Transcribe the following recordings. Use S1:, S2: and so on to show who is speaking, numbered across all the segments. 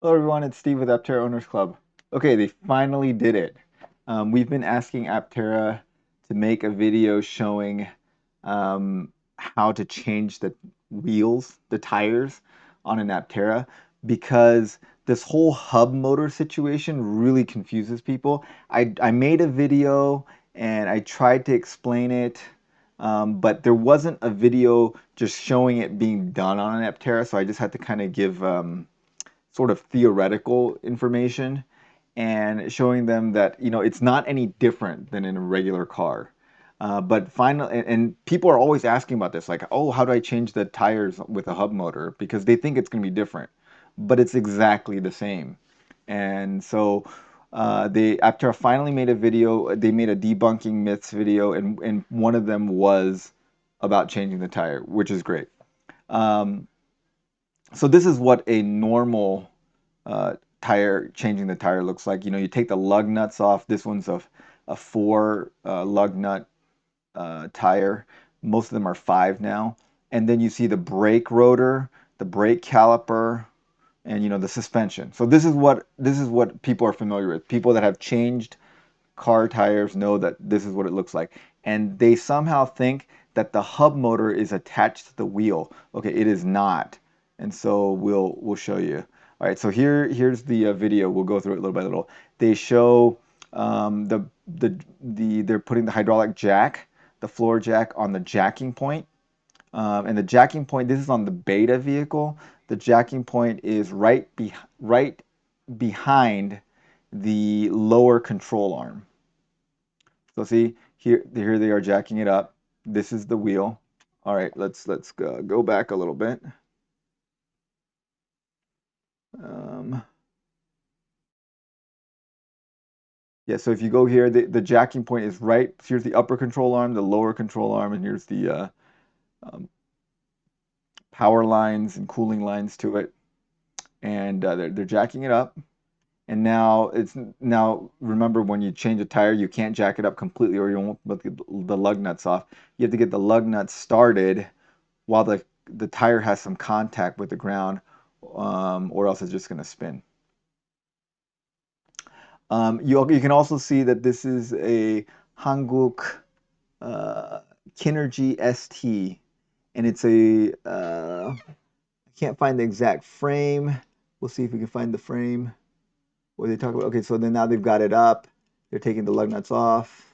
S1: Hello everyone, it's Steve with Aptera Owners Club. Okay, they finally did it. We've been asking Aptera to make a video showing how to change the wheels, the tires on an Aptera, because this whole hub motor situation really confuses people. I made a video and I tried to explain it, but there wasn't a video just showing it being done on an Aptera, so I just had to kind of give sort of theoretical information and showing them that it's not any different than in a regular car. But finally, and people are always asking about this, like, oh, how do I change the tires with a hub motor? Because they think it's going to be different, but it's exactly the same. And so they, after I finally made a video, they made a debunking myths video, and one of them was about changing the tire, which is great. Um, so this is what a normal tire, changing the tire looks like. You take the lug nuts off. This one's a four lug nut tire. Most of them are five now. And then you see the brake rotor, the brake caliper, and the suspension. So this is what people are familiar with. People that have changed car tires know that this is what it looks like. And they somehow think that the hub motor is attached to the wheel. Okay, it is not. And so we'll show you. All right, so here's the video. We'll go through it little by little. They show they're putting the hydraulic jack, the floor jack, on the jacking point. And the jacking point, this is on the Beta vehicle. The jacking point is right behind the lower control arm. So see, here they are jacking it up. This is the wheel. All right, let's go back a little bit. Um, yeah, so if you go here, the jacking point is right. Here's the upper control arm, the lower control arm, and here's the um, power lines and cooling lines to it. And they're jacking it up. And now remember, when you change a tire, you can't jack it up completely or you won't get the lug nuts off. You have to get the lug nuts started while the tire has some contact with the ground, or else it's just going to spin. You can also see that this is a Hanguk Kinergy ST, and it's I can't find the exact frame. We'll see if we can find the frame. What they talk about? Okay, so then now they've got it up. They're taking the lug nuts off.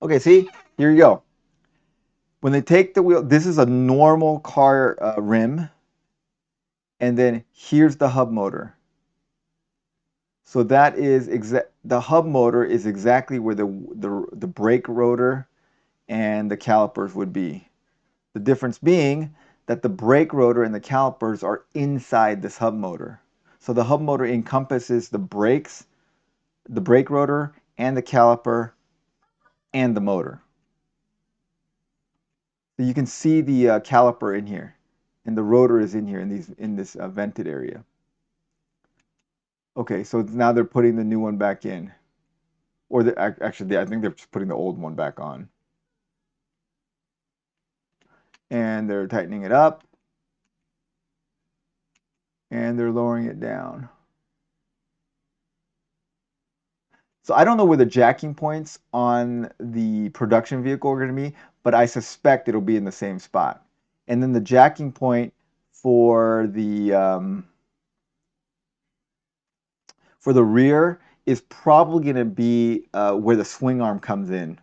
S1: Okay, see, here you go. When they take the wheel, this is a normal car rim, and then here's the hub motor. So that is the hub motor is exactly where the brake rotor and the calipers would be. The difference being that the brake rotor and the calipers are inside this hub motor. So the hub motor encompasses the brakes, the brake rotor, and the caliper, and the motor. So you can see the caliper in here, and the rotor is in here in this vented area. Okay, so now they're putting the new one back in. Or actually, I think they're just putting the old one back on. And they're tightening it up. And they're lowering it down. So I don't know where the jacking points on the production vehicle are going to be, but I suspect it'll be in the same spot. And then the jacking point for the rear is probably going to be where the swing arm comes in.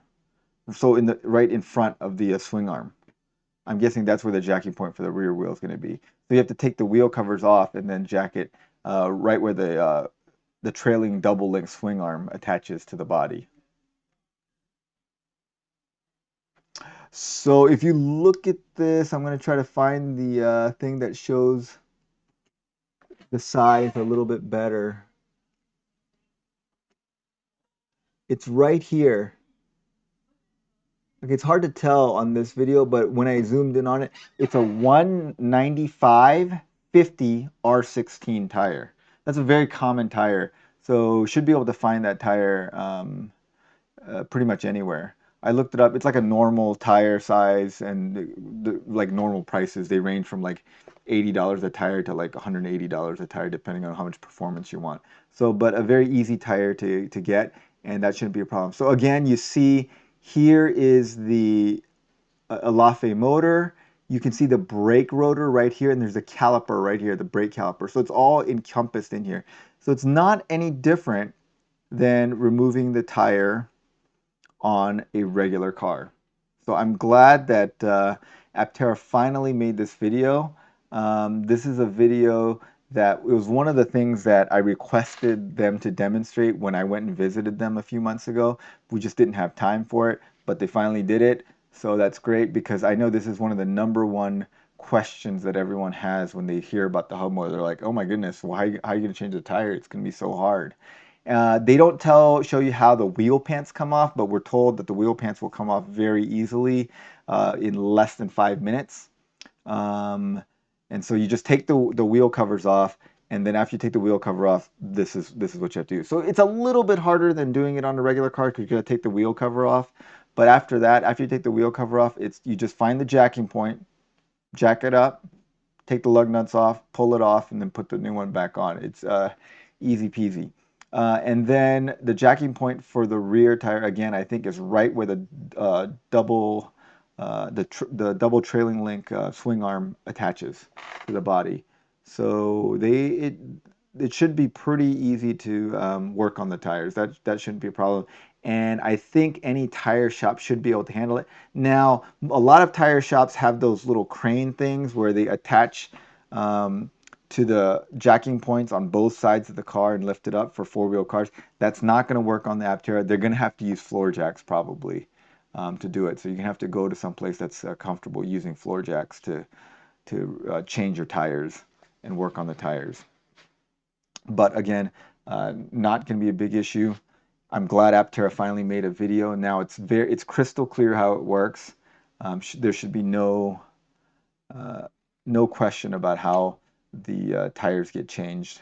S1: So right in front of the swing arm. I'm guessing that's where the jacking point for the rear wheel is going to be. So you have to take the wheel covers off and then jack it right where the trailing double link swing arm attaches to the body. So if you look at this, I'm going to try to find the thing that shows the size a little bit better. It's right here. Okay, it's hard to tell on this video, but when I zoomed in on it, it's a 195/50 R16 tire. That's a very common tire, so should be able to find that tire pretty much anywhere. I looked it up. It's like a normal tire size, and like normal prices, they range from like $80 a tire to like $180 a tire, depending on how much performance you want. So, but a very easy tire to get, and that shouldn't be a problem. So again, you see here is the Alafe motor. You can see the brake rotor right here, and there's a caliper right here, the brake caliper. So it's all encompassed in here. So it's not any different than removing the tire on a regular car. So I'm glad that Aptera finally made this video. This is a video that it was one of the things that I requested them to demonstrate when I went and visited them a few months ago. We just didn't have time for it, but they finally did it. So that's great because I know this is one of the number one questions that everyone has when they hear about the hub motor. They're like, oh my goodness, well, how are you going to change the tire? It's going to be so hard. They don't show you how the wheel pants come off, but we're told that the wheel pants will come off very easily in less than 5 minutes. Um, and so you just take the wheel covers off, and then after you take the wheel cover off, this is what you have to do. So it's a little bit harder than doing it on a regular car because you got to take the wheel cover off. But after that, after you take the wheel cover off, it's you just find the jacking point, jack it up, take the lug nuts off, pull it off, and then put the new one back on. It's easy peasy. And then the jacking point for the rear tire, again, I think is right where the the double trailing link swing arm attaches to the body. So it should be pretty easy to work on the tires. That shouldn't be a problem. And I think any tire shop should be able to handle it. Now, a lot of tire shops have those little crane things where they attach to the jacking points on both sides of the car and lift it up for four-wheel cars. That's not going to work on the Aptera. They're going to have to use floor jacks probably to do it. So you're going to have to go to some place that's comfortable using floor jacks to change your tires and work on the tires. But again, not going to be a big issue. I'm glad Aptera finally made a video. Now it's crystal clear how it works. There should be no question about how the tires get changed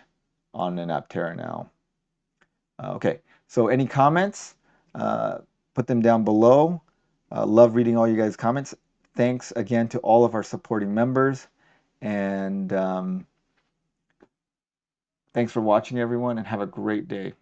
S1: on an Aptera now. Okay, so any comments? Put them down below. Love reading all you guys' comments. Thanks again to all of our supporting members, and thanks for watching, everyone, and have a great day.